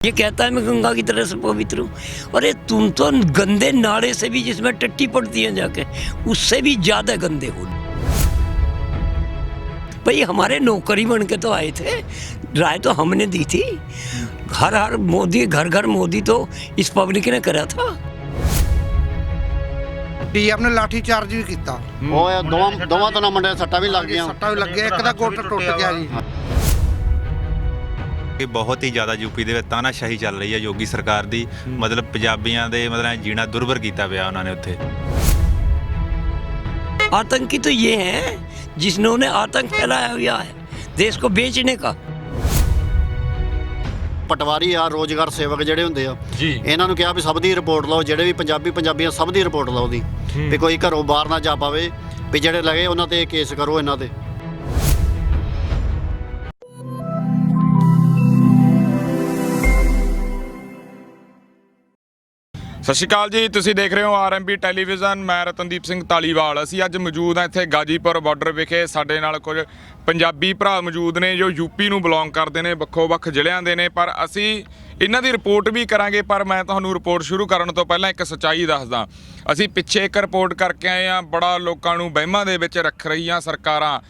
ये कहता है मैं गंगा की तरह से पवित्र हूँ। अरे तुम तो गंदे नाले से भी, जिसमें टट्टी पड़ती है जाके, उससे भी ज्यादा गंदे हो। भाई हमारे नौकरी बन के तो आए थे, राय तो हमने दी थी। हर मोदी, घर घर मोदी तो इस पब्लिक ने करा था। डीएम ने लाठी चार्ज भी किया। दोवां तो मुंडे सट्टा भी लग गया, सट्टा भी लग गया, एक दा गुੱਟ टुट गया जी। बहुत ही ज़्यादा यूपी ਦੇ ਵਿੱਚ ਤਾਨਾਸ਼ਾਹੀ ਚੱਲ ਰਹੀ ਹੈ ਯੋਗੀ ਸਰਕਾਰ ਦੀ। ਮਤਲਬ ਪੰਜਾਬੀਆਂ ਦੇ ਮਤਲਬ ਜੀਣਾ ਦੁਰਭਰ ਕੀਤਾ ਪਿਆ ਉਹਨਾਂ ਨੇ ਉੱਥੇ। आतंकी तो ये हैं जिन्होंने आतंक फैलाया हुआ है देश को बेचने का। ਪਟਵਾਰੀ ਆ, ਰੋਜ਼ਗਾਰ ਸੇਵਕ ਜਿਹੜੇ ਹੁੰਦੇ ਆ ਜੀ, ਇਹਨਾਂ ਨੂੰ ਕਿਹਾ ਵੀ ਸਭ ਦੀ ਰਿਪੋਰਟ ਲਓ, ਜਿਹੜੇ ਵੀ ਪੰਜਾਬੀਆਂ ਸਭ ਦੀ ਰਿਪੋਰਟ ਲਓ ਦੀ, ਵੀ ਕੋਈ ਘਰੋਂ ਬਾਹਰ ਨਾ ਜਾ ਪਾਵੇ, ਵੀ ਜਿਹੜੇ ਲਗੇ ਉਹਨਾਂ ਤੇ ਕੇਸ ਕਰੋ ਇਹਨਾਂ ਤੇ। ਸਤਿ ਸ਼੍ਰੀ ਅਕਾਲ ਜੀ, ਤੁਸੀਂ ਦੇਖ ਰਹੇ ਹੋ ਆਰਐਮਬੀ ਟੈਲੀਵਿਜ਼ਨ। ਮੈਂ ਰਤਨਦੀਪ ਸਿੰਘ ਧਾਲੀਵਾਲ। ਅਸੀਂ ਅੱਜ ਮੌਜੂਦ ਹਾਂ ਇੱਥੇ ਗਾਜੀਪੁਰ ਬਾਰਡਰ ਵਿਖੇ। ਸਾਡੇ ਨਾਲ ਕੁਝ ਪੰਜਾਬੀ ਭਰਾ ਮੌਜੂਦ ਨੇ ਜੋ ਯੂਪੀ ਨੂੰ ਬਿਲੋਂਗ ਕਰਦੇ ਨੇ, ਵੱਖੋ-ਵੱਖ ਜ਼ਿਲ੍ਹਿਆਂ ਦੇ ਨੇ, ਪਰ ਅਸੀਂ ਇਹਨਾਂ ਦੀ ਰਿਪੋਰਟ ਵੀ ਕਰਾਂਗੇ। ਪਰ ਮੈਂ ਤੁਹਾਨੂੰ ਰਿਪੋਰਟ ਸ਼ੁਰੂ ਕਰਨ ਤੋਂ ਪਹਿਲਾਂ ਇੱਕ ਸੱਚਾਈ ਦੱਸਦਾ। ਅਸੀਂ ਪਿੱਛੇ ਇੱਕ ਰਿਪੋਰਟ ਕਰਕੇ ਆਏ ਹਾਂ, ਬੜਾ ਲੋਕਾਂ ਨੂੰ ਵਹਿਮਾਂ ਦੇ ਵਿੱਚ ਰੱਖ ਰਹੀਆਂ ਸਰਕਾਰਾਂ।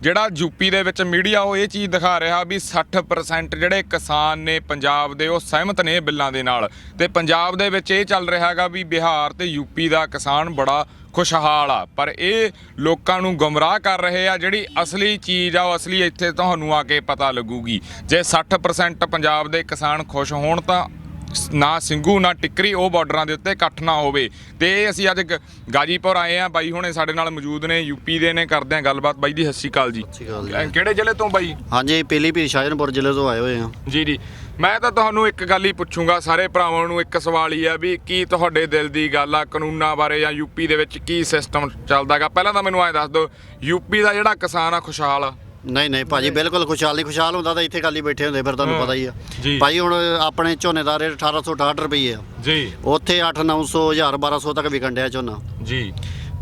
ਜਿਹੜਾ ਯੂਪੀ ਦੇ ਵਿੱਚ ਮੀਡੀਆ ਉਹ ਇਹ ਚੀਜ਼ ਦਿਖਾ ਰਿਹਾ ਵੀ 60% ਜਿਹੜੇ ਕਿਸਾਨ ਨੇ ਪੰਜਾਬ ਦੇ ਉਹ ਸਹਿਮਤ ਨੇ ਬਿੱਲਾਂ ਦੇ ਨਾਲ, ਤੇ ਪੰਜਾਬ ਦੇ ਵਿੱਚ ਇਹ ਚੱਲ ਰਿਹਾ ਹੈਗਾ ਵੀ ਬਿਹਾਰ ਤੇ ਯੂਪੀ ਦਾ ਕਿਸਾਨ ਬੜਾ ਖੁਸ਼ਹਾਲ ਆ। ਪਰ ਇਹ ਲੋਕਾਂ ਨੂੰ ਗੁੰਮਰਾਹ ਕਰ ਰਹੇ ਆ। ਜਿਹੜੀ ਅਸਲੀ ਚੀਜ਼ ਆ ਉਹ ਅਸਲੀ ਇੱਥੇ ਤੁਹਾਨੂੰ ਆ ਕੇ ਪਤਾ ਲੱਗੂਗੀ। ਜੇ 60% ਪੰਜਾਬ ਦੇ ਕਿਸਾਨ ਖੁਸ਼ ਹੋਣ ਤਾਂ ਨਾ ਸਿੰਘੂ ਨਾ ਟਿੱਕਰੀ ਉਹ ਬਾਰਡਰਾਂ ਦੇ ਉੱਤੇ ਇਕੱਠ ਨਾ ਹੋਵੇ। ਤੇ ਅਸੀਂ ਅੱਜ ਗਾਜੀਪੁਰ ਆਏ ਆ। ਬਾਈ ਹੁਣੇ ਸਾਡੇ ਨਾਲ ਮੌਜੂਦ ਨੇ, ਯੂਪੀ ਦੇ ਨੇ। ਕਰਦੇ ਆ ਗੱਲਬਾਤ। ਬਾਈ ਜੀ ਸਤਿ ਸ਼੍ਰੀ ਅਕਾਲ ਜੀ। ਕਿਹੜੇ ਜ਼ਿਲ੍ਹੇ ਤੋਂ ਬਾਈ? ਹਾਂਜੀ, ਪੀਲੀਭੀਤ ਸ਼ਾਹਜਹਾਨਪੁਰ ਜ਼ਿਲ੍ਹੇ ਤੋਂ ਆਏ ਹੋਏ ਆ ਜੀ ਜੀ। ਮੈਂ ਤਾਂ ਤੁਹਾਨੂੰ ਇੱਕ ਗੱਲ ਹੀ ਪੁੱਛੂੰਗਾ, ਸਾਰੇ ਭਰਾਵਾਂ ਨੂੰ ਇੱਕ ਸਵਾਲ ਹੀ ਆ ਵੀ ਕੀ ਤੁਹਾਡੇ ਦਿਲ ਦੀ ਗੱਲ ਆ ਕਾਨੂੰਨਾਂ ਬਾਰੇ, ਜਾਂ ਯੂਪੀ ਦੇ ਵਿੱਚ ਕੀ ਸਿਸਟਮ ਚੱਲਦਾ ਗਾ? ਪਹਿਲਾਂ ਤਾਂ ਮੈਨੂੰ ਐਂ ਦੱਸ ਦਿਓ, ਯੂਪੀ ਦਾ ਜਿਹੜਾ ਕਿਸਾਨ ਆ ਖੁਸ਼ਹਾਲ ਆ? ਨਹੀਂ ਭਾਜੀ, ਬਿਲਕੁਲ ਖੁਸ਼ਹਾਲ ਨਹੀਂ। ਖੁਸ਼ਹਾਲ ਹੁੰਦਾ ਤਾਂ ਇੱਥੇ ਖਾਲੀ ਬੈਠੇ ਹੁੰਦੇ, ਫਿਰ ਤੁਹਾਨੂੰ ਪਤਾ ਹੀ ਆ ਭਾਈ। ਹੁਣ ਆਪਣੇ ਝੋਨੇ ਦਾ ਰੇਟ 1868 ਰੁਪਏ ਆ ਜੀ, ਉੱਥੇ 800-900 1000-1200 ਤੱਕ ਵਿਕਣ ਡਿਆ ਝੋਨਾ ਜੀ।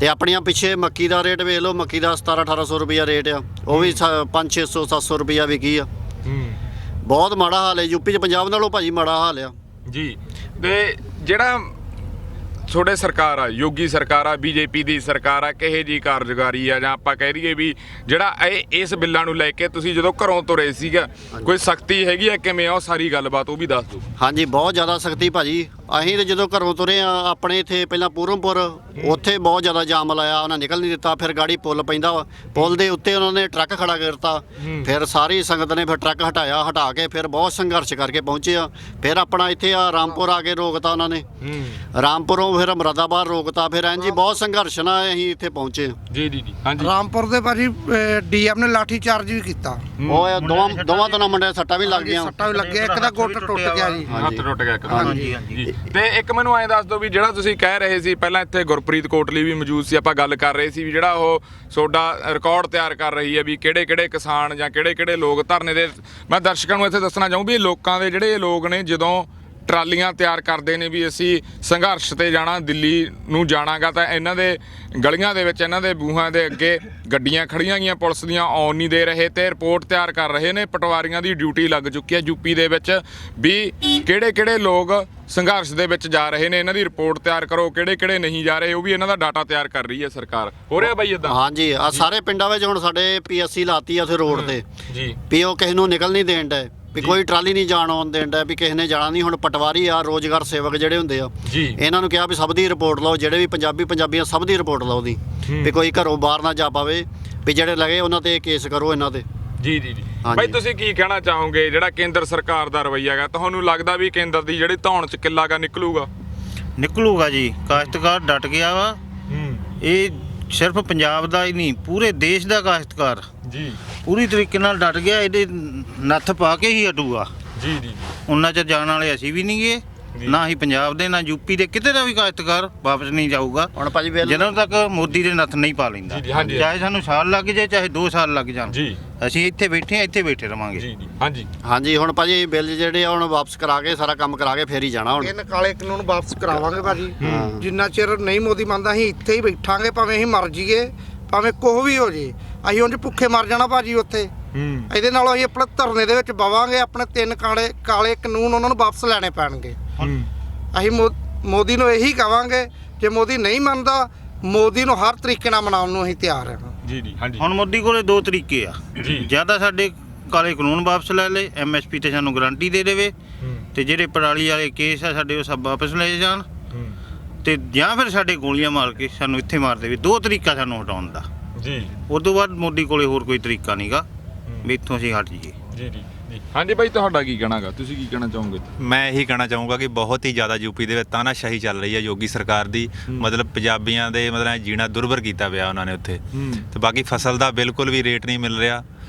ਤੇ ਆਪਣੀਆਂ ਪਿੱਛੇ ਮੱਕੀ ਦਾ ਰੇਟ ਵੇਖ ਲਓ, ਮੱਕੀ ਦਾ 1700-1800 ਰੁਪਇਆ ਰੇਟ ਆ, ਉਹ ਵੀ 500-600-700 ਰੁਪਇਆ ਵਿਕੀ ਆ। ਬਹੁਤ ਮਾੜਾ ਹਾਲ ਹੈ ਯੂਪੀ 'ਚ, ਪੰਜਾਬ ਨਾਲੋਂ ਭਾਜੀ ਮਾੜਾ ਹਾਲ ਆ ਜੀ। ਤੇ ਜਿਹੜਾ ਤੁਹਾਡੇ ਸਰਕਾਰ ਆ, ਯੋਗੀ ਸਰਕਾਰ ਆ, ਬੀਜੇਪੀ ਦੀ ਸਰਕਾਰ ਆ, ਕਿਹੋ ਜਿਹੀ ਕਾਰਜਕਾਰੀ ਆ, ਜਾਂ ਆਪਾਂ ਕਹਿ ਦਈਏ ਵੀ ਜਿਹੜਾ ਇਸ ਬਿੱਲਾਂ ਨੂੰ ਲੈ ਕੇ ਤੁਸੀਂ ਜਦੋਂ ਘਰੋਂ ਤੁਰੇ ਸੀਗਾ, ਕੋਈ ਸਖਤੀ ਹੈਗੀ ਆ? ਕਿਵੇਂ ਆ ਉਹ ਸਾਰੀ ਗੱਲਬਾਤ ਉਹ ਵੀ ਦੱਸ ਦਿਓ। ਹਾਂਜੀ, ਬਹੁਤ ਜ਼ਿਆਦਾ ਸਖਤੀ ਭਾਜੀ। ਅਸੀਂ ਤਾਂ ਜਦੋਂ ਘਰੋਂ ਤੁਰੇ ਆ, ਆਪਣੇ ਇੱਥੇ ਪਹਿਲਾਂ ਪੂਰਮਪੁਰ, ਉੱਥੇ ਬਹੁਤ ਜ਼ਿਆਦਾ ਜਾਮ ਲਾਇਆ, ਉਹਨਾਂ ਨਿਕਲ ਨਹੀਂ ਦਿੱਤਾ। ਫਿਰ ਗਾੜੀ ਪੁੱਲ ਪੈਂਦਾ ਵਾ, ਪੁੱਲ ਦੇ ਉੱਤੇ ਉਹਨਾਂ ਨੇ ਟਰੱਕ ਖੜਾ ਕਰਤਾ। ਫਿਰ ਸਾਰੀ ਸੰਗਤ ਨੇ ਫਿਰ ਟਰੱਕ ਹਟਾ ਕੇ ਫਿਰ ਬਹੁਤ ਸੰਘਰਸ਼ ਕਰਕੇ ਪਹੁੰਚੇ ਆ। ਫਿਰ ਆਪਣਾ ਇੱਥੇ ਆ ਰਾਮਪੁਰ ਆ ਕੇ ਰੋਕਤਾ ਉਹਨਾਂ ਨੇ, ਰਾਮਪੁਰੋਂ ਫਿਰ ਮੁਰਾਦਾਬਾਦ ਰੋਕਤਾ। ਫਿਰ ਇੰਝ ਬਹੁਤ ਸੰਘਰਸ਼ ਨਾਲ ਅਸੀਂ ਇੱਥੇ ਪਹੁੰਚੇ ਜੀ ਜੀ ਜੀ। ਹਾਂਜੀ, ਰਾਮਪੁਰ ਦੇ ਭਾਜੀ ਡੀਐਮ ਨੇ ਲਾਠੀ ਚਾਰਜ ਵੀ ਕੀਤਾ। ਉਹ ਦੋਵਾਂ ਤੋਂ ਮੁੰਡੇ ਸੱਟਾ ਵੀ ਲੱਗ ਗਿਆ, ਸੱਟਾ ਵੀ ਲੱਗ ਗਿਆ, ਇੱਕ ਦਾ ਗੁੱਟ ਟੁੱਟ ਗਿਆ ਜੀ। ਹੱਥ ਟੁੱਟ ਗਿਆ। ਹਾਂਜੀ ਹਾਂਜੀ। ਤੇ ਇੱਕ ਮੈਨੂੰ ਐਂ ਦੱਸ ਦਿਓ ਵੀ ਜਿਹੜਾ ਤੁਸੀਂ ਕਹਿ ਰਹੇ ਸੀ ਪਹਿਲਾਂ, ਇੱਥੇ ਗੁਰਪ੍ਰੀਤ ਕੋਟਲੀ ਵੀ ਮੌਜੂਦ ਸੀ, ਆਪਾਂ ਗੱਲ ਕਰ ਰਹੇ ਸੀ ਵੀ ਜਿਹੜਾ ਉਹ ਤੁਹਾਡਾ ਰਿਕਾਰਡ ਤਿਆਰ ਕਰ ਰਹੀ ਹੈ ਵੀ ਕਿਹੜੇ ਕਿਸਾਨ ਜਾਂ ਕਿਹੜੇ ਲੋਕ ਧਰਨੇ ਦੇ। ਮੈਂ ਦਰਸ਼ਕਾਂ ਨੂੰ ਇੱਥੇ ਦੱਸਣਾ ਚਾਹੂੰ ਵੀ ਇਹ ਲੋਕਾਂ ਦੇ ਜਿਹੜੇ ਲੋਕ ਨੇ, ਜਦੋਂ ਟਰਾਲੀਆਂ ਤਿਆਰ ਕਰਦੇ ਨੇ ਵੀ ਅਸੀਂ ਸੰਘਰਸ਼ ਤੇ ਜਾਣਾ, ਦਿੱਲੀ ਨੂੰ ਜਾਣਾਗਾ, ਤਾਂ ਇਹਨਾਂ ਦੇ ਗਲੀਆਂ ਦੇ ਵਿੱਚ, ਇਹਨਾਂ ਦੇ ਬੂਹਾਂ ਦੇ ਅੱਗੇ ਗੱਡੀਆਂ ਖੜੀਆਂ ਗਈਆਂ ਪੁਲਿਸ ਦੀਆਂ, ਆਉਣ ਨਹੀਂ ਦੇ ਰਹੇ, ਤੇ ਰਿਪੋਰਟ ਤਿਆਰ ਕਰ ਰਹੇ ਨੇ। ਪਟਵਾਰੀਆਂ ਦੀ ਡਿਊਟੀ ਲੱਗ ਚੁੱਕੀ ਹੈ ਯੂਪੀ ਦੇ ਵਿੱਚ ਵੀ ਕਿਹੜੇ ਲੋਕ ਸੰਘਰਸ਼ ਦੇ ਵਿੱਚ ਜਾ ਰਹੇ ਨੇ, ਇਹਨਾਂ ਦੀ ਰਿਪੋਰਟ ਤਿਆਰ ਕਰੋ। ਕਿਹੜੇ ਨਹੀਂ ਜਾ ਰਹੇ, ਉਹ ਵੀ ਇਹਨਾਂ ਦਾ ਡਾਟਾ ਤਿਆਰ ਕਰ ਰਹੀ ਹੈ ਸਰਕਾਰ। ਹੋ ਰਿਹਾ ਬਾਈ ਇਦਾਂ? ਹਾਂਜੀ, ਆ ਸਾਰੇ ਪਿੰਡਾਂ ਵਿੱਚ ਹੁਣ ਸਾਡੇ PSC ਲਾਤੀ ਆ ਉੱਥੇ ਰੋਡ ਤੇ ਜੀ, ਵੀ ਉਹ ਕਿਸੇ ਨੂੰ ਨਿਕਲ ਨਹੀਂ ਦੇਣ ਡਏ, ਵੀ ਕੋਈ ਟਰਾਲੀ ਨਹੀਂ ਜਾਣ ਆਉਣ ਦੇਣ ਡਿਆ, ਵੀ ਕਿਸੇ ਨੇ ਜਾਣਾ ਨਹੀਂ। ਹੁਣ ਪਟਵਾਰੀ ਆ, ਰੋਜ਼ਗਾਰ ਸੇਵਕ ਜਿਹੜੇ ਹੁੰਦੇ ਆ ਜੀ, ਇਹਨਾਂ ਨੂੰ ਕਿਹਾ ਵੀ ਸਭ ਦੀ ਰਿਪੋਰਟ ਲਓ, ਜਿਹੜੇ ਵੀ ਪੰਜਾਬੀਆਂ ਸਭ ਦੀ ਰਿਪੋਰਟ ਲਓ ਦੀ, ਵੀ ਕੋਈ ਘਰੋਂ ਬਾਹਰ ਨਾ ਜਾ ਪਾਵੇ, ਵੀ ਜਿਹੜੇ ਲਗੇ ਉਹਨਾਂ ਤੇ ਕੇਸ ਕਰੋ ਇਹਨਾਂ ਤੇ। ਜੀ ਜੀ ਜੀ। ਬਾਈ ਤੁਸੀਂ ਕੀ ਕਹਿਣਾ ਚਾਹੋਗੇ ਜਿਹੜਾ ਕੇਂਦਰ ਸਰਕਾਰ ਦਾ ਰਵੱਈਆ ਹੈਗਾ? ਤੁਹਾਨੂੰ ਲੱਗਦਾ ਵੀ ਕੇਂਦਰ ਦੀ ਜਿਹੜੀ ਧੌਣ 'ਚ ਕਿੱਲਾ ਗਾ ਨਿਕਲੂਗਾ ਜੀ? ਕਾਸ਼ਤਕਾਰ ਡਟ ਗਿਆ ਵਾ। ਇਹ ਸਿਰਫ ਪੰਜਾਬ ਦਾ ਹੀ ਨਹੀਂ, ਪੂਰੇ ਦੇਸ਼ ਦਾ ਕਾਸ਼ਤਕਾਰ ਜੀ ਪੂਰੀ ਤਰੀਕੇ ਨਾਲ ਡਟ ਗਿਆ। ਇਹਦੇ ਨੱਥ ਪਾ ਕੇ ਹੀ ਹਟੂਗਾ ਜੀ ਜੀ। ਉਹਨਾਂ 'ਚ ਜਾਣ ਵਾਲੇ ਅਸੀਂ ਵੀ ਨਹੀਂ ਗਏ, ਨਾ ਹੀ ਪੰਜਾਬ ਦੇ, ਨਾ ਯੂਪੀ ਦੇ, ਕਿਤੇ ਦਾ ਵੀ ਕਾਸ਼ਤਕਾਰ ਵਾਪਸ ਨਹੀਂ ਜਾਊਗਾ ਹੁਣ ਭਾਜੀ, ਜਦੋਂ ਤੱਕ ਮੋਦੀ ਦੇ ਨੱਥ ਨਹੀਂ ਪਾ ਲੈਂਦਾ। ਚਾਹੇ ਸਾਨੂੰ ਸਾਲ ਲੱਗ ਜਾਏ, ਚਾਹੇ 2 ਸਾਲ ਲੱਗ ਜਾਣ, ਅਸੀਂ ਇੱਥੇ ਬੈਠੇ ਆ, ਇੱਥੇ ਬੈਠੇ ਰਵਾਂਗੇ। ਹਾਂਜੀ, ਹੁਣ ਭਾਜੀ ਬਿੱਲ ਜਿਹੜੇ ਆ ਹੁਣ ਵਾਪਸ ਕਰਾ ਕੇ, ਸਾਰਾ ਕੰਮ ਕਰਾ ਕੇ ਫੇਰ ਹੀ ਜਾਣਾ। ਹੁਣ ਇਹ ਕਾਲੇ ਕਾਨੂੰਨ ਵਾਪਸ ਕਰਾਵਾਂਗੇ ਭਾਜੀ। ਜਿੰਨਾ ਚਿਰ ਨਹੀਂ ਮੋਦੀ ਮੰਨਦਾ, ਅਸੀਂ ਇੱਥੇ ਹੀ ਬੈਠਾਂਗੇ, ਭਾਵੇਂ ਅਸੀਂ ਮਰ ਜਾਈਏ, ਭਾਵੇਂ ਕੁਛ ਵੀ ਹੋ ਜੇ। ਅਸੀਂ ਉਂਝ ਭੁੱਖੇ ਮਰ ਜਾਣਾ ਭਾਜੀ ਉੱਥੇ। ਇਹਦੇ ਨਾਲੋਂ ਅਸੀਂ ਆਪਣੇ ਧਰਨੇ ਦੇ ਵਿੱਚ ਬਵਾਂਗੇ, ਆਪਣੇ 3 ਕਾਲੇ ਕਾਨੂੰਨ ਉਹਨਾਂ ਨੂੰ ਵਾਪਸ ਲੈਣੇ ਪੈਣਗੇ। ਅਸੀਂ ਮੋਦੀ ਨੂੰ ਇਹੀ ਕਵਾਂਗੇ, ਜੇ ਮੋਦੀ ਨਹੀਂ ਮੰਨਦਾ, ਮੋਦੀ ਨੂੰ ਹਰ ਤਰੀਕੇ ਨਾਲ ਮਨਾਉਣ ਨੂੰ ਅਸੀਂ ਤਿਆਰ ਹਾਂ। ਜੀ ਜੀ ਹਾਂਜੀ ਹੁਣ ਮੋਦੀ ਕੋਲੇ 2 ਤਰੀਕੇ ਆ ਜੀ। ਜਾਂ ਤਾਂ ਸਾਡੇ ਕਾਲੇ ਕਾਨੂੰਨ ਵਾਪਸ ਲੈ ਲੇ, MSP ਤੇ ਸਾਨੂੰ ਗਾਰੰਟੀ ਦੇ ਦੇਵੇ, ਤੇ ਜਿਹੜੇ ਪਰਾਲੀ ਵਾਲੇ ਕੇਸ ਆ ਸਾਡੇ ਉਹ ਸਭ ਵਾਪਸ ਲਏ ਜਾਣ, ਤੇ ਜਾਂ ਫਿਰ ਸਾਡੇ ਗੋਲੀਆਂ ਮਾਰ ਕੇ ਸਾਨੂੰ ਇੱਥੇ ਮਾਰ ਦੇਵੇ। 2 ਤਰੀਕਾ ਸਾਨੂੰ ਹਟਾਉਣ ਦਾ ਜੀ। ਉਸ ਤੋਂ ਬਾਅਦ ਮੋਦੀ ਕੋਲੇ ਹੋਰ ਕੋਈ ਤਰੀਕਾ ਨਹੀਂਗਾ ਵੀ ਇੱਥੋਂ ਅਸੀਂ ਹਟ ਜਾਈਏ। ਜੀ ਜੀ ਜੀ ਹਾਂਜੀ ਬਾਈ, ਤੁਹਾਡਾ ਕੀ ਕਹਿਣਾਗਾ? ਤੁਸੀਂ ਕੀ ਕਹਿਣਾ ਚਾਹੋਗੇ? ਮੈਂ ਇਹੀ ਕਹਿਣਾ ਚਾਹੂੰਗਾ ਕਿ ਬਹੁਤ ਹੀ ਜ਼ਿਆਦਾ ਯੂਪੀ ਦੇ ਵਿੱਚ ਤਾਨਾਸ਼ਾਹੀ ਚੱਲ ਰਹੀ ਹੈ ਯੋਗੀ ਸਰਕਾਰ ਦੀ। ਮਤਲਬ ਪੰਜਾਬੀਆਂ ਦੇ ਮਤਲਬ ਜੀਣਾ ਦੁਰਭਰ ਕੀਤਾ ਪਿਆ ਉਹਨਾਂ ਨੇ ਉੱਥੇ। ਤੇ ਬਾਕੀ ਫਸਲ ਦਾ ਬਿਲਕੁਲ ਵੀ ਰੇਟ ਨਹੀਂ ਮਿਲ ਰਿਹਾ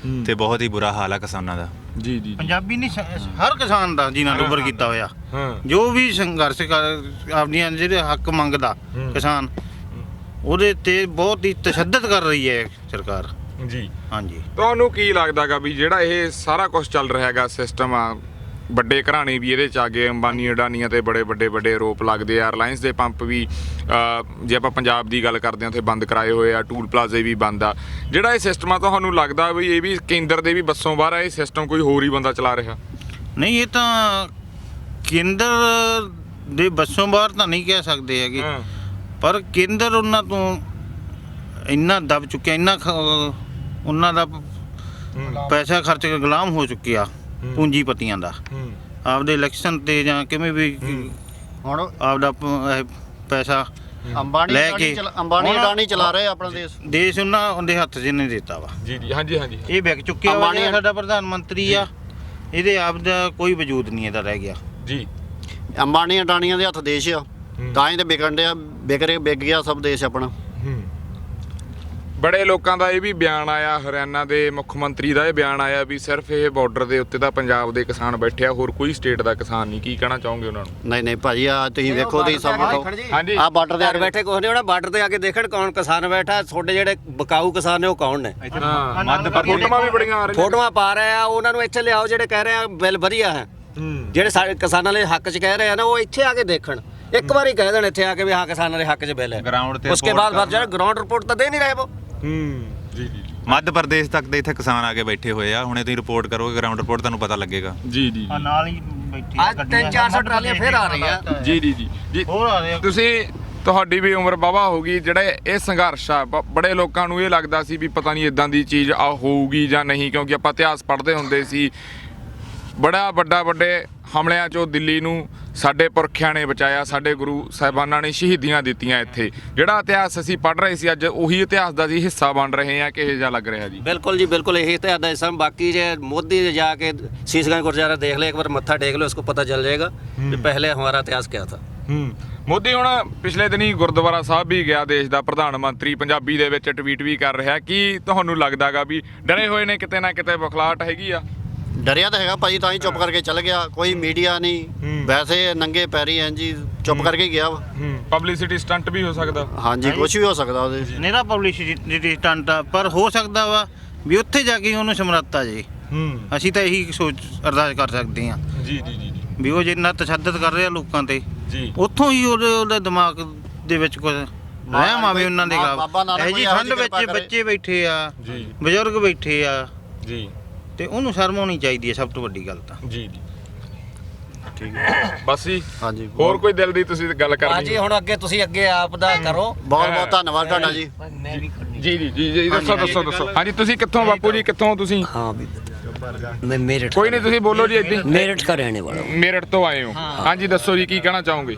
ਤੇ ਬਹੁਤ ਹੀ ਬੁਰਾ ਹਾਲ ਹੈ ਕਿਸਾਨਾਂ ਦਾ। ਜੀ ਜੀ ਪੰਜਾਬੀ ਨਹੀਂ, ਹਰ ਕਿਸਾਨ ਦਾ ਜੀਣਾ ਦੁੱਭਰ ਕੀਤਾ ਹੋਇਆ। ਜੋ ਵੀ ਸੰਘਰਸ਼ ਕਰ ਆਪਣੀਆਂ ਜਿਹੜੇ ਹੱਕ ਮੰਗਦਾ ਕਿਸਾਨ, ਉਹਦੇ ਤੇ ਬਹੁਤ ਹੀ ਤਸ਼ੱਦਦ ਕਰ ਰਹੀ ਹੈ ਸਰਕਾਰ। ਜੀ ਹਾਂਜੀ। ਤੁਹਾਨੂੰ ਕੀ ਲੱਗਦਾਗਾ ਵੀ ਜਿਹੜਾ ਇਹ ਸਾਰਾ ਕੁਝ ਚੱਲ ਰਿਹਾ ਹੈਗਾ ਸਿਸਟਮ ਆ, ਵੱਡੇ ਘਰਾਣੇ ਵੀ ਇਹਦੇ ਚ ਆ ਗਏ, ਅੰਬਾਨੀ ਅਡਾਨੀਆਂ ਤੇ ਬੜੇ ਵੱਡੇ ਆਰੋਪ ਲੱਗਦੇ ਆ, ਰਿਲਾਇੰਸ ਦੇ ਪੰਪ ਵੀ ਜੇ ਆਪਾਂ ਪੰਜਾਬ ਦੀ ਗੱਲ ਕਰਦੇ ਹਾਂ ਉੱਥੇ ਬੰਦ ਕਰਾਏ ਹੋਏ ਆ, ਟੂਲ ਪਲਾਜ਼ੇ ਵੀ ਬੰਦ ਆ। ਜਿਹੜਾ ਇਹ ਸਿਸਟਮ ਆ, ਤੁਹਾਨੂੰ ਲੱਗਦਾ ਵੀ ਇਹ ਵੀ ਕੇਂਦਰ ਦੇ ਵੀ ਬੱਸੋਂ ਬਾਹਰ ਆ, ਇਹ ਸਿਸਟਮ ਕੋਈ ਹੋਰ ਹੀ ਬੰਦਾ ਚਲਾ ਰਿਹਾ? ਨਹੀਂ, ਇਹ ਤਾਂ ਕੇਂਦਰ ਦੇ ਬੱਸੋਂ ਬਾਹਰ ਤਾਂ ਨਹੀਂ ਕਹਿ ਸਕਦੇ ਹੈਗੇ, ਪਰ ਕੇਂਦਰ ਉਹਨਾਂ ਤੋਂ ਇੰਨਾ ਦਬ ਚੁੱਕਿਆ, ਇੰਨਾ ਉਹਨਾਂ ਦਾ ਪੈਸਾ ਖਰਚ ਕੇ ਗੁਲਾਮ ਹੋ ਚੁੱਕਿਆ ਪੂੰਜੀਪਤੀਆਂ ਦਾ, ਆਪਦੇ ਇਲੈਕਸ਼ਨ ਤੇ ਜਾਂ ਕਿਵੇਂ ਵੀ ਹੁਣ ਆਪਦਾ ਪੈਸਾ ਅੰਬਾਨੀ ਲੈ ਕੇ ਅਡਾਨੀ ਚਲਾ ਰਹੇ ਆਪਣਾ ਦੇਸ਼ ਉਹਨਾਂ ਦੇ ਹੱਥ 'ਚ ਨਹੀਂ ਦਿੱਤਾ ਵਾ। ਜੀ ਜੀ ਹਾਂਜੀ ਹਾਂਜੀ। ਇਹ ਵਿਕ ਚੁੱਕਿਆ ਵਾ। ਸਾਡਾ ਪ੍ਰਧਾਨ ਮੰਤਰੀ ਆ, ਇਹਦੇ ਆਪਦਾ ਕੋਈ ਵਜੂਦ ਨਹੀਂ ਇਹਦਾ ਰਹਿ ਗਿਆ। ਜੀ। ਅੰਬਾਨੀ ਅਡਾਨੀਆਂ ਦੇ ਹੱਥ ਦੇਸ਼ ਆ, ਤਾਂ ਹੀ ਤੇ ਵਿਕਣ ਡਿਆ, ਵਿਕ ਗਿਆ ਸਭ ਦੇਸ਼ ਆਪਣਾ। ਬੜੇ ਲੋਕਾਂ ਦਾ ਇਹ ਵੀ ਬਿਆਨ ਆਇਆ, ਹਰਿਆਣਾ ਦੇ ਮੁੱਖ ਮੰਤਰੀ ਦਾ ਇਹ ਬਿਆਨ ਆਇਆ ਵੀ ਸਿਰਫ ਇਹ ਬਾਰਡਰ ਦੇ ਉੱਤੇ ਤਾਂ ਪੰਜਾਬ ਦੇ ਕਿਸਾਨ ਬੈਠੇ ਆ, ਹੋਰ ਕੋਈ ਸਟੇਟ ਦਾ ਕਿਸਾਨ ਨਹੀਂ। ਕੀ ਕਹਿਣਾ ਚਾਹੋਗੇ ਉਹਨਾਂ ਨੂੰ? ਨਹੀਂ ਭਾਜੀ, ਆ ਤੁਸੀਂ ਵੇਖੋ, ਤੁਸੀਂ ਸਭ ਹਾਂਜੀ। ਆ ਬਾਰਡਰ ਦੇ ਬੈਠੇ ਕੁਛ ਨਹੀਂ ਹੋਣਾ, ਬਾਰਡਰ ਤੇ ਆ ਕੇ ਦੇਖਣ ਕੌਣ ਕਿਸਾਨ ਬੈਠਾ। ਤੁਹਾਡੇ ਜਿਹੜੇ ਬਕਾਊ ਕਿਸਾਨ ਨੇ ਉਹ ਕੌਣ ਨੇ? ਫੋਟੋਆਂ ਵੀ ਬੜੀਆਂ ਆ ਰਹੀਆਂ, ਫੋਟੋਆਂ ਪਾ ਰਹੇ ਆ, ਉਹਨਾਂ ਨੂੰ ਇੱਥੇ ਲਿਆਓ ਜਿਹੜੇ ਕਹਿ ਰਹੇ ਆ ਬਿੱਲ ਵਧੀਆ ਹੈ, ਜਿਹੜੇ ਸਾਡੇ ਕਿਸਾਨਾਂ ਦੇ ਹੱਕ 'ਚ ਕਹਿ ਰਹੇ ਆ ਨਾ, ਉਹ ਇੱਥੇ ਆ ਕੇ ਦੇਖਣ। ਇੱਕ ਵਾਰੀ ਕਹਿ ਦੇਣ ਇੱਥੇ ਆ ਕੇ ਵੀ ਹਾਂ ਕਿਸਾਨਾਂ ਦੇ ਹੱਕ 'ਚ ਬਿੱਲ ਹੈ, ਗਰਾਊਂਡ ਤੇ ਉਸਕੇ ਬਾਅਦ ਫਿਰ ਜਿਹੜਾ ਗਰਾਊਂਡ ਰਿਪੋਰਟ ਤਾਂ ਦੇ ਨਹੀਂ ਰਹੇ ਉਹ। ਜੀ ਜੀ। ਮੱਧ ਪ੍ਰਦੇਸ਼ ਤੱਕ ਦੇ ਇੱਥੇ ਕਿਸਾਨ ਆ ਕੇ ਬੈਠੇ ਹੋਏ ਆ। ਹੁਣੇ ਤੁਸੀਂ ਰਿਪੋਰਟ ਕਰੋਗੇ, ਗਰਾਊਂਡ ਰਿਪੋਰਟ ਤੁਹਾਨੂੰ ਪਤਾ ਲੱਗੇਗਾ। ਜੀ ਜੀ ਨਾਲ ਹੀ ਬੈਠੀ ਅੱਜ 300-400 ਟਰਾਲੀਆਂ ਫੇਰ ਆ ਰਹੀਆਂ। ਜੀ ਜੀ ਜੀ ਜੀ। ਹੋਰ ਆ ਰਹੇ ਆ। ਤੁਸੀਂ, ਤੁਹਾਡੀ ਵੀ ਉਮਰ ਵਾਹਵਾ ਹੋ ਗਈ, ਜਿਹੜਾ ਇਹ ਸੰਘਰਸ਼ ਆ, ਬੜੇ ਲੋਕਾਂ ਨੂੰ ਇਹ ਲੱਗਦਾ ਸੀ ਵੀ ਪਤਾ ਨਹੀਂ ਇਦਾਂ ਦੀ ਚੀਜ਼ ਆ ਹੋਊਗੀ ਜਾਂ ਨਹੀਂ, ਕਿਉਂਕਿ ਆਪਾਂ ਇਤਿਹਾਸ ਪੜ੍ਹਦੇ ਹੁੰਦੇ ਸੀ, ਵੱਡੇ ਹਮਲਿਆਂ 'ਚੋਂ ਦਿੱਲੀ ਨੂੰ ਸਾਡੇ ਪੁਰਖਿਆਂ ਨੇ ਬਚਾਇਆ, ਸਾਡੇ ਗੁਰੂ ਸਾਹਿਬਾਨਾਂ ਨੇ ਸ਼ਹੀਦੀਆਂ ਦਿੱਤੀਆਂ। ਇੱਥੇ ਜਿਹੜਾ ਇਤਿਹਾਸ ਅਸੀਂ ਪੜ੍ਹ ਰਹੇ ਸੀ, ਅੱਜ ਉਹੀ ਇਤਿਹਾਸ ਦਾ ਜੀ ਹਿੱਸਾ ਬਣ ਰਹੇ ਆ। ਕਿਹੋ ਜਿਹਾ ਲੱਗ ਰਿਹਾ ਜੀ? बिल्कुल जी बिल्कुल, यही इतिहास है सब। बाकी जो मोदी जाके शीशगंज गुरुद्वारा देख ले, एक बार मत्था टेक लो, उसको पता चल जाएगा कि पहले हमारा इतिहास क्या था। ਮੋਦੀ ਹੁਣ ਪਿਛਲੇ ਦਿਨੀ ਗੁਰਦੁਆਰਾ ਸਾਹਿਬ ਵੀ ਗਿਆ, ਦੇਸ਼ ਦਾ ਪ੍ਰਧਾਨ ਮੰਤਰੀ ਪੰਜਾਬੀ ਦੇ ਵਿੱਚ ਟਵੀਟ ਵੀ ਕਰ ਰਿਹਾ। ਕੀ ਤੁਹਾਨੂੰ ਲੱਗਦਾਗਾ ਵੀ ਡਰੇ ਹੋਏ ਨੇ ਕਿਤੇ ਨਾ ਕਿਤੇ, ਬਖਲਾਹਟ ਹੈਗੀ ਆ? ਡਰਿਆ ਤਾਂ ਹੈਗਾ ਭਾਜੀ, ਤਾਂ ਹੀ ਚੁੱਪ ਕਰਕੇ ਚੱਲ ਗਿਆ। ਕੋਈ ਮੀਡੀਆ ਨਹੀਂ, ਵੈਸੇ ਨੰਗੇ ਪੈਰੀ ਜੀ ਚੁੱਪ ਕਰਕੇ ਗਿਆ ਵਾ। ਪਬਲਿਸਿਟੀ ਸਟੰਟ ਵੀ ਹੋ ਸਕਦਾ। ਹਾਂਜੀ, ਕੁਝ ਵੀ ਹੋ ਸਕਦਾ ਉਹਦੇ 'ਚ। ਨਿਹਰਾ ਪਬਲਿਸਿਟੀ ਸਟੰਟ ਆ, ਪਰ ਹੋ ਸਕਦਾ ਵਾ ਵੀ ਉੱਥੇ ਜਾ ਕੇ ਉਹਨੂੰ ਸਮਰੱਥਾ ਜੇ। ਅਸੀਂ ਤਾਂ ਇਹੀ ਸੋਚ ਅਰਦਾਸ ਕਰ ਸਕਦੇ ਹਾਂ ਜੀ ਜੀ ਜੀ ਵੀ ਉਹ ਜਿੰਨਾ ਤਸ਼ੱਦਦ ਕਰ ਰਿਹਾ ਲੋਕਾਂ ਤੇ, ਜੀ, ਉੱਥੋਂ ਹੀ ਉਹਦੇ ਦਿਮਾਗ ਦੇ ਵਿੱਚ ਕੁਝ ਰਹਿਮ ਆਵੇ ਉਹਨਾਂ ਦੇ ਬਾਬਾ ਨਾਨਕ ਖਿਲਾਫ। ਇਹ ਜੀ ਠੰਡ ਵਿੱਚ ਬੱਚੇ ਬੈਠੇ ਆ, ਜੀ, ਬਜ਼ੁਰਗ ਬੈਠੇ ਆ, ਜੀ, ਤੇ ਉਹਨੂੰ ਸ਼ਰਮ ਆਉਣੀ ਚਾਹੀਦੀ ਹੈ ਸਭ ਤੋਂ ਵੱਡੀ ਗੱਲ ਤਾਂ। ਜੀ ਜੀ ਠੀਕ ਹੈ। ਬਸ ਜੀ। ਹਾਂਜੀ, ਹੋਰ ਕੋਈ ਦਿਲ ਦੀ ਤੁਸੀਂ ਗੱਲ ਕਰਨੀ? ਹਾਂਜੀ, ਹੁਣ ਅੱਗੇ ਤੁਸੀਂ ਅੱਗੇ ਆਪ ਦਾ ਕਰੋ। ਬਹੁਤ ਬਹੁਤ ਧੰਨਵਾਦ ਤੁਹਾਡਾ ਜੀ। ਜੀ ਜੀ ਜੀ ਜੀ, ਦੱਸੋ। ਹਾਂਜੀ, ਤੁਸੀਂ ਕਿੱਥੋਂ ਬਾਪੂ ਜੀ, ਕਿੱਥੋਂ ਤੁਸੀਂ? हाँ भी मैं मेरठ ਕੋਈ ਨਹੀਂ, ਤੁਸੀਂ ਬੋਲੋ ਜੀ ਇੱਦਾਂ ਹੀ। मेरठ का रहने वाला हूँ। ਮੇਰਠ ਤੋਂ ਆਏ ਹੋ? ਹਾਂਜੀ, ਦੱਸੋ ਜੀ ਕੀ ਕਹਿਣਾ ਚਾਹੋਗੇ?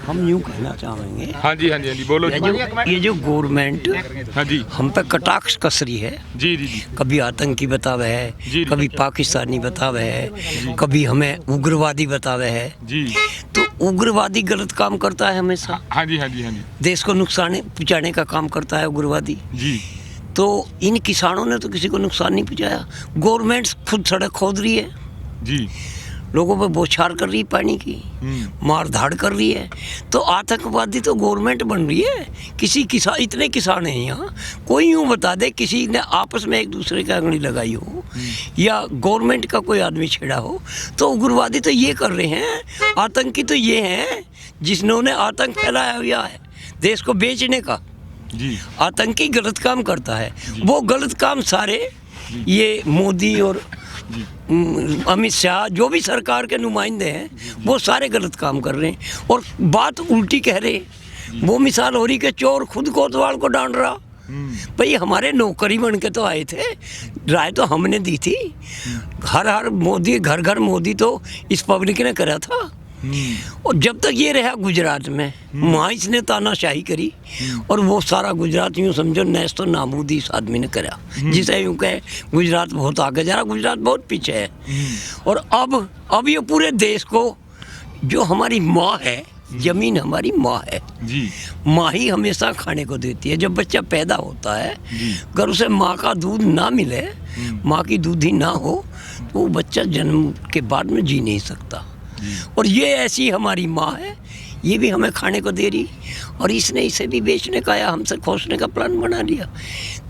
हम यूँ कहना चाहेंगे, ਹਾਂਜੀ ਹਾਂਜੀ ਹਾਂਜੀ, ਬੋਲੋ ਜੀ। ये जो गवर्नमेंट ਹਾਂਜੀ हम पे कटाक्ष कस रही है, ਜੀ ਜੀ ਜੀ कभी आतंकी बतावे जी, है, जी। कभी पाकिस्तानी बतावे है, कभी हमें उग्रवादी बतावे है। जी, तो उग्रवादी गलत काम करता है हमेशा, ਹਾਂਜੀ ਹਾਂਜੀ ਹਾਂਜੀ देश को नुकसान पहुँचाने का काम करता है उग्रवादी। जी, तो इन किसानों ने तो किसी को नुकसान नहीं पहुँचाया। गवर्नमेंट खुद सड़क खोद रही है, जी, लोगों पे बौछार कर रही है पानी की, मार धाड़ कर रही है। तो आतंकवादी तो गवर्नमेंट बन रही है। किसी किसान, इतने किसान हैं यहाँ, कोई यूँ बता दे किसी ने आपस में एक दूसरे की अंगली लगाई हो या गवर्नमेंट का कोई आदमी छेड़ा हो, तो उग्रवादी तो ये कर रहे हैं, आतंकी तो ये हैं जिन्होंने आतंक फैलाया हुआ है देश को बेचने का। जी। आतंकी गलत काम करता है, वो गलत काम सारे ये मोदी और अमित शाह जो भी सरकार के नुमाइंदे हैं वो सारे गलत काम कर रहे हैं और बात उल्टी कह रहे हैं। वो मिसाल हो रही कि चोर खुद कोतवाल को डांट रहा। भाई हमारे नौकरी बन के तो आए थे, राय तो हमने दी थी। हर मोदी, घर घर मोदी तो इस पब्लिक ने करा था। और जब तक ये रहा गुजरात में, वहाँ इसने तानाशाही करी और वो सारा गुजरात यूँ समझो नैस तो नामूदी इस आदमी ने करा, जिसे यूँ कहे गुजरात बहुत आगे जा रहा, गुजरात बहुत पीछे है। और अब ये पूरे देश को, जो हमारी माँ है, जमीन हमारी माँ है जी। माँ ही हमेशा खाने को देती है। जब बच्चा पैदा होता है, अगर उसे माँ का दूध ना मिले, माँ की दूध ही ना हो, तो वो बच्चा जन्म के बाद में जी नहीं सकता। और ये ऐसी हमारी माँ है, ये भी हमें खाने को दे रही, और इसने इसे भी बेचने का या हमसे खोसने का प्लान बना लिया।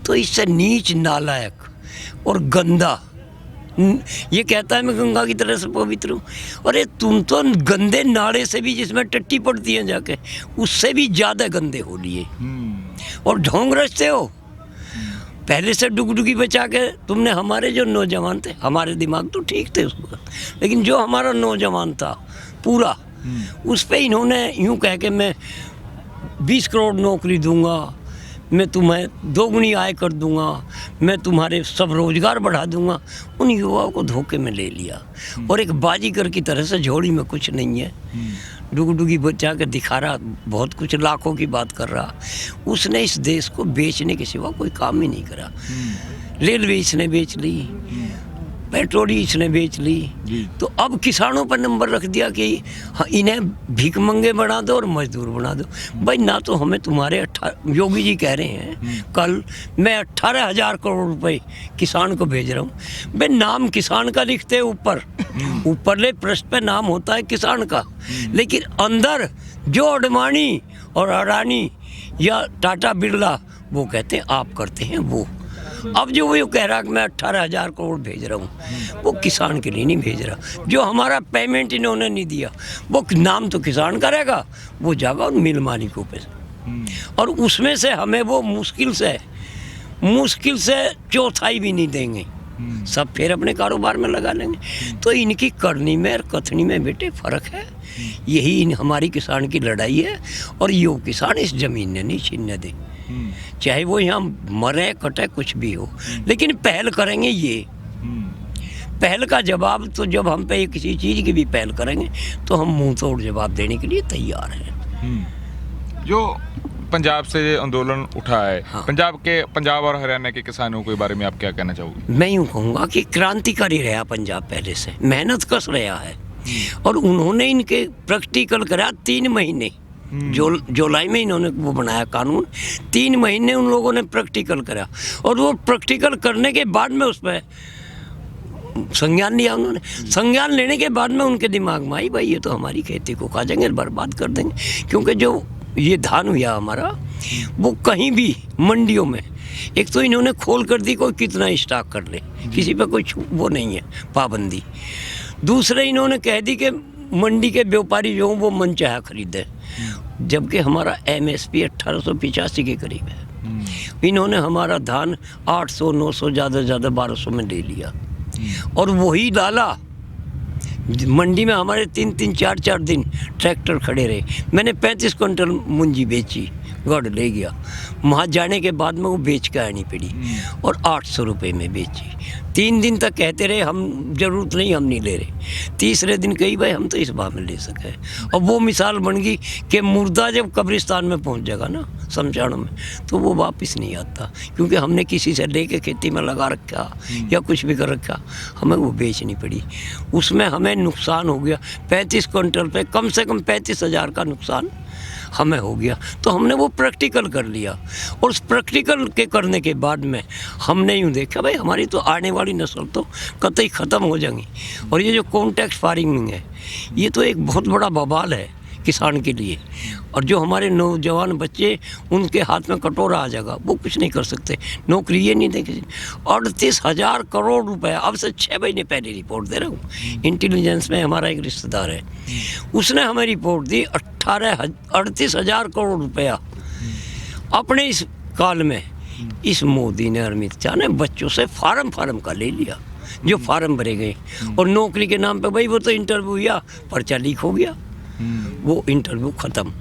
तो इससे नीच, नालायक और गंदा ये कहता है मैं गंगा की तरह से पवित्र हूँ। अरे तुम तो गंदे नाले से भी, जिसमें टट्टी पड़ती है जाके, उससे भी ज़्यादा गंदे हो लिए और ढोंग रचते हो। पहले से डुगडुगी बचा के तुमने, हमारे जो नौजवान थे, हमारे दिमाग तो ठीक थे उस वक्त, लेकिन जो हमारा नौजवान था पूरा, उस पे इन्होंने यूँ कह के मैं 20 करोड़ नौकरी दूंगा, मैं तुम्हें 2 गुनी आय कर दूंगा, मैं तुम्हारे सब रोजगार बढ़ा दूंगा, उन युवाओं को धोखे में ले लिया। और एक बाजीगर की तरह से झोली में कुछ नहीं है, डुगडुगी बचा के दिखा रहा बहुत कुछ, लाखों की बात कर रहा। उसने इस देश को बेचने के सिवा कोई काम ही नहीं करा। रेलवे इसने बेच ली, पेट्रोल इसने बेच ली, तो अब किसानों पर नंबर रख दिया कि हाँ, इन्हें भीख मंगे बना दो और मजदूर बना दो। भाई ना तो हमें तुम्हारे योगी जी कह रहे हैं कल, मैं 18,000 करोड़ रुपए किसान को भेज रहा हूँ। भाई नाम किसान का लिखते ऊपरले पृष्ठ पे नाम होता है किसान का, लेकिन अंदर जो अडवाणी और अडानी या टाटा बिरला वो कहते हैं आप करते हैं वो। अब जो वो कह रहा कि मैं 18,000 करोड़ भेज रहा हूँ, वो किसान के लिए नहीं भेज रहा। जो हमारा पेमेंट इन्होंने नहीं दिया, वो नाम तो किसान का रहेगा, वो जाएगा उन मिल मालिकों पे, और उसमें से हमें वो मुश्किल से चौथाई भी नहीं देंगे, सब फिर अपने कारोबार में लगा लेंगे। तो इनकी करनी में और कथनी में बेटे फ़र्क है। यही हमारी किसान की लड़ाई है, और यो किसान इस ज़मीन ने नहीं छीनने दे, चाहे वो यहाँ मरे कटे कुछ भी हो, लेकिन पहल करेंगे। ये पहल का जवाब तो जब हम पे किसी चीज़ की भी पहल करेंगे तो हम मुंह तोड़ जवाब देने के लिए तैयार हैं। जो पंजाब से आंदोलन उठा है, हाँ। पंजाब और हरियाणा के किसानों के बारे में आप क्या कहना चाहोगे? मैं यूँ कहूँगा कि क्रांतिकारी रहा पंजाब, पहले से मेहनत कस रहा है, और उन्होंने इनके प्रैक्टिकल करा 3 महीने, जुलाई में इन्होंने वो बनाया कानून, 3 महीने उन लोगों ने प्रैक्टिकल करा, और वो प्रैक्टिकल करने के बाद में उस पर संज्ञान लिया उन्होंने। संज्ञान लेने के बाद में उनके दिमाग में आई भाई ये तो हमारी खेती को खा जाएंगे, बर्बाद कर देंगे, क्योंकि जो ये धान हुआ हमारा, वो कहीं भी मंडियों में, एक तो इन्होंने खोल कर दी कोई कितना स्टॉक कर ले, किसी पे कोई वो नहीं है पाबंदी। दूसरे इन्होंने कह दी कि मंडी के व्यापारी जो वो मन चाहा खरीदे, जबकि हमारा MSP 1885 के करीब है। इन्होंने हमारा धान 800 900 ज़्यादा 1200 में ले लिया, और वही डाला मंडी में। हमारे 3 4 दिन ट्रैक्टर खड़े रहे, मैंने 35 क्विंटल मुंजी बेची, गढ़ ले गया, वहाँ जाने के बाद में वो बेच के आनी पड़ी, और 800 रुपये में बेची। 3 दिन तक कहते रहे हम ज़रूरत नहीं, हम नहीं ले रहे। तीसरे दिन कही भाई हम तो इस भाव में ले सके, और वो मिसाल बन गई कि मुर्दा जब कब्रिस्तान में पहुंच जाएगा ना, शमशानों में, तो वो वापस नहीं आता, क्योंकि हमने किसी से लेके खेती में लगा रखा या कुछ भी कर रखा, हमें वो बेचनी पड़ी। उसमें हमें नुकसान हो गया 35 क्विंटल पे, कम से कम 35,000 का नुकसान हमें हो गया। तो हमने वो प्रैक्टिकल कर लिया, और उस प्रैक्टिकल के करने के बाद में हमने यूँ देखा भाई हमारी तो आने वाली नस्ल तो कतई ख़त्म हो जाएंगी, और ये जो कॉन्टैक्ट फार्मिंग है, ये तो एक बहुत बड़ा बवाल है किसान के लिए। और जो हमारे नौजवान बच्चे, उनके हाथ में कटोरा आ जाएगा, वो कुछ नहीं कर सकते, नौकरी ये नहीं देंगे। 38,000 करोड़ रुपए, अब से 6 महीने पहले रिपोर्ट दे रहा हूँ, इंटेलिजेंस में हमारा एक रिश्तेदार है, उसने हमें रिपोर्ट दी 38,000 करोड़ रुपया अपने इस काल में इस मोदी ने अमित शाह ने बच्चों से फार्म का ले लिया, जो फार्म भरे गए, और नौकरी के नाम पे भाई वो तो इंटरव्यू हुआ, पर्चा लीक हो गया, वो इंटरव्यू खत्म,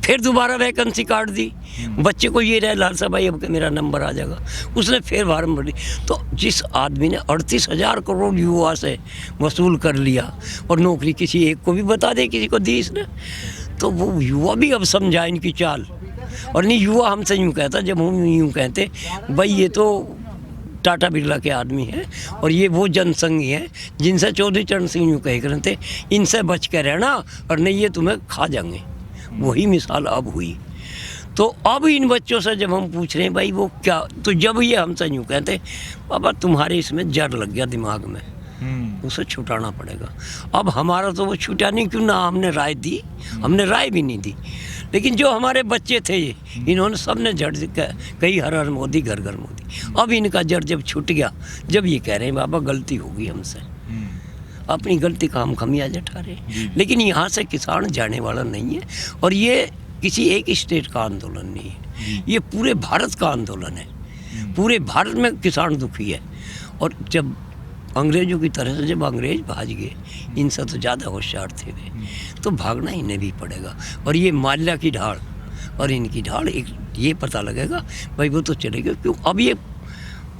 फिर दोबारा वैकेंसी काट दी, बच्चे को ये रहे लालसा भाई अब मेरा नंबर आ जाएगा, उसने फिर फार्म भरी। तो जिस आदमी ने 38,000 करोड़ युवा से वसूल कर लिया और नौकरी किसी एक को भी बता दे, किसी को दी इसने, तो वो युवा भी अब समझा इनकी चाल। और नहीं, युवा हमसे यूँ कहता, जब हम यूँ कहते भाई ये तो टाटा बिरला के आदमी हैं और ये वो जनसंघी हैं जिनसे चौधरी चरण सिंह यूँ कह रहे थे, इनसे बच के रहना और नहीं ये तुम्हें खा जाएंगे। वही मिसाल अब हुई। तो अब इन बच्चों से जब हम पूछ रहे हैं भाई वो क्या, तो जब ये हमसे यूँ कहते बाबा तुम्हारे इसमें जड़ लग गया दिमाग में, उसे छुटाना पड़ेगा। अब हमारा तो वो छुटा नहीं, क्यों ना हमने राय दी, हमने राय भी नहीं दी, लेकिन जो हमारे बच्चे थे ये इन्होंने सबने जड़ कही हर हर मोदी घर घर मोदी। अब इनका जड़ जब छूट गया, जब ये कह रहे हैं बाबा गलती होगी हमसे, अपनी गलती का हम खमियाजा ठा रहे। लेकिन यहाँ से किसान जाने वाला नहीं है, और ये किसी एक स्टेट का आंदोलन नहीं है, ये पूरे भारत का आंदोलन है। पूरे भारत में किसान दुखी है। और जब अंग्रेजों की तरह से जब अंग्रेज भाग गए, इनसे तो ज़्यादा होशियार थे वे, तो भागना इन्हें भी पड़ेगा। और ये माल्या की ढाल और इनकी ढाल, एक ये पता लगेगा भाई वो तो चलेगा, क्यों अब ये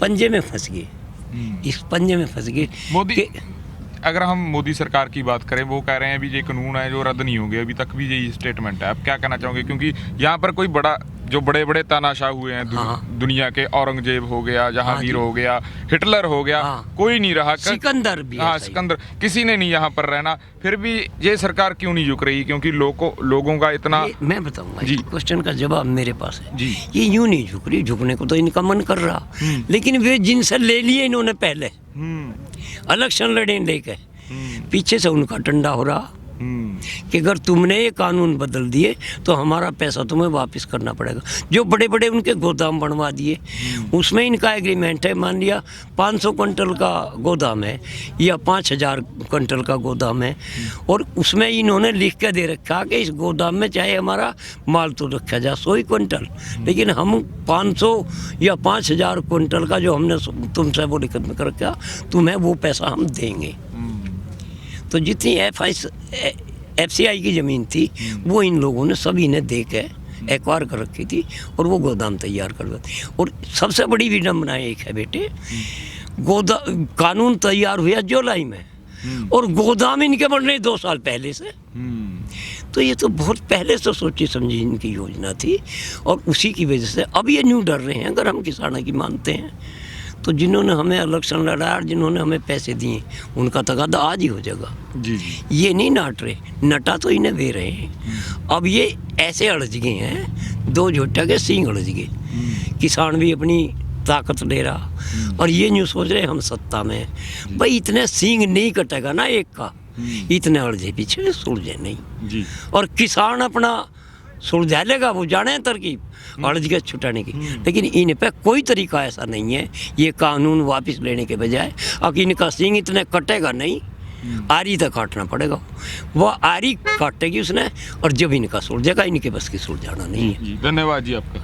पंजे में फंस गए, इस पंजे में फंस गए। मोदी, अगर हम मोदी सरकार की बात करें, वो कह रहे हैं अभी ये कानून है जो रद्द नहीं होंगे, अभी तक भी यही स्टेटमेंट है। आप क्या कहना चाहोगे, क्योंकि यहाँ पर कोई बड़ा जो बड़े बड़े तानाशाह हुए हैं दुनिया के, औरंगजेब हो गया, जहांगीर हो गया, हिटलर हो गया, कोई नहीं रहा, सिकंदर भी, हाँ सिकंदर, किसी ने नहीं यहाँ पर रहना, फिर भी ये सरकार क्यों नहीं झुक रही? क्योंकि लोगों का इतना, मैं बताऊंगा जी, क्वेश्चन का जवाब मेरे पास है जी। ये यूं नहीं झुक रही, झुकने को तो इनका मन कर रहा, लेकिन वे जिनसे ले लिए इन्होंने पहले इलेक्शन लड़े लेके, पीछे से उनका डंडा हो रहा कि अगर तुमने ये कानून बदल दिए तो हमारा पैसा तुम्हें वापस करना पड़ेगा। जो बड़े बड़े उनके गोदाम बनवा दिए, उसमें इनका एग्रीमेंट है, मान लिया 500 क्विंटल का गोदाम है या 5,000 क्विंटल का गोदाम है, और उसमें इन्होंने लिख के दे रखा कि इस गोदाम में चाहे हमारा माल तो रखा जाए 100 क्विंटल, लेकिन हम 500 या 5,000 क्विंटल का जो हमने तुमसे वो लिख कर रखा, तुम्हें वो पैसा हम देंगे। तो जितनी FCI की ज़मीन थी वो इन लोगों ने सभी ने दे के एक्वायर कर रखी थी, और वो गोदाम तैयार कर रहे। और सबसे बड़ी विडम्बना एक है बेटे, कानून तैयार हुआ जुलाई में और गोदाम इनके बन रहे 2 साल पहले से। तो ये तो बहुत पहले से सोची समझी इनकी योजना थी, और उसी की वजह से अब ये न्यू डर रहे हैं। अगर हम किसानों की मानते हैं तो जिन्होंने हमें इलेक्शन लड़ाया और जिन्होंने हमें पैसे दिए उनका तगादा आज ही हो जाएगा। जी। ये नहीं नाट रहे, नटा तो इन्हें दे रहे हैं। अब ये ऐसे अड़ज गए हैं, 2 झोटा के सींग अड़ज गए। किसान भी अपनी ताकत ले रहा और ये न्यू सोच रहे हम सत्ता में हैं। भाई इतने सींग नहीं कटेगा ना एक का, इतने अड़जे पीछे सुलझे नहीं जी। और किसान अपना सुलझा लेगा, वो जाने तरकीब अड़ज के छुटाने की, लेकिन इन पे कोई तरीका ऐसा नहीं है ये कानून वापस लेने के बजाय। अब इनका सींग इतने कटेगा नहीं, आरी तक काटना पड़ेगा, वो आरी काटेगी उसने, और जब इनका सुलझेगा, इनके बस की सुलझाना नहीं है। धन्यवाद जी आपका।